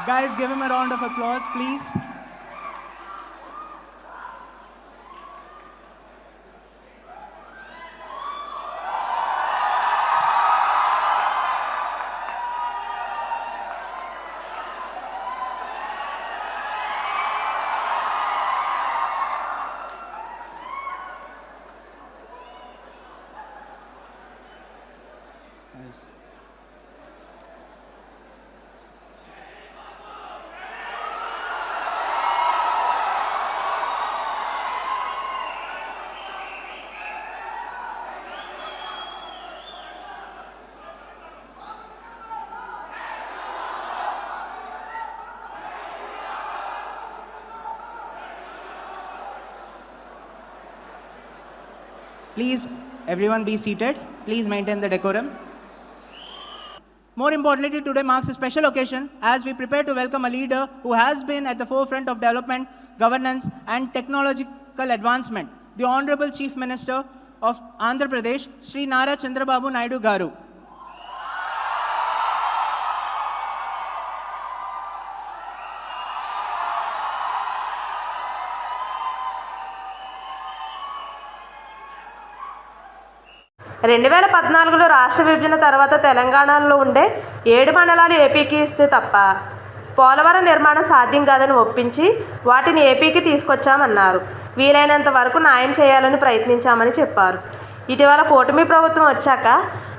Guys, give him a round of applause, please. Nice. Please, everyone be seated. Please maintain the decorum. More importantly, today marks a special occasion as we prepare to welcome a leader who has been at the forefront of development, governance, and technological advancement, the Honorable Chief Minister of Andhra Pradesh, Sri Nara Chandrababu Naidu Garu. రెండు 2014లో రాష్ట్ర విభజన తర్వాత తెలంగాణలో ఉండే 7 మండలాలు ఏపీకి ఇస్తే తప్ప పోలవరం నిర్మాణం సాధ్యం కాదని ఒప్పించి వాటిని ఏపీకి తీసుకొచ్చామన్నారు. వీలైనంత వరకు న్యాయం చేయాలని ప్రయత్నించామని చెప్పారు. ఇటీవల కూటమి ప్రభుత్వం వచ్చాక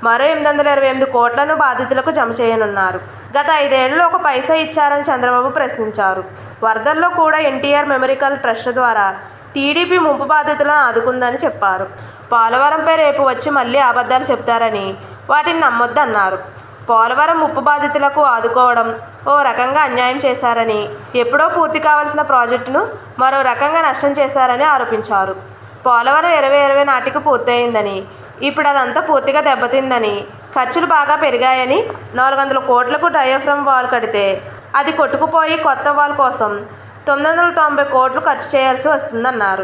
మరో 828 కోట్లను బాధితులకు జమ చేయనున్నారు. గత 5 ఏళ్లలో ఒక పైసా ఇచ్చారని చంద్రబాబు ప్రశ్నించారు. వరదల్లో కూడా ఎన్టీఆర్ మెమోరియల్ ట్రస్ట్ ద్వారా టీడీపీ ముంపు బాధితులను ఆదుకుందని చెప్పారు. పోలవరంపై రేపు వచ్చి మళ్లీ అబద్ధాలు చెబుతారని వాటిని నమ్మొద్దన్నారు. పోలవరం ముప్పు బాధితులకు ఆదుకోవడం ఓ రకంగా అన్యాయం చేశారని, ఎప్పుడో పూర్తి కావాల్సిన ప్రాజెక్టును మరో రకంగా నష్టం చేశారని ఆరోపించారు. పోలవరం 2020 నాటికి పూర్తయిందని, ఇప్పుడు అదంతా పూర్తిగా దెబ్బతిందని, ఖర్చులు బాగా పెరిగాయని, 400 కోట్లకు డయాఫ్రమ్ వాల్ కడితే అది కొట్టుకుపోయి కొత్త వాల్ కోసం 990 కోట్లు ఖర్చు చేయాల్సి వస్తుందన్నారు.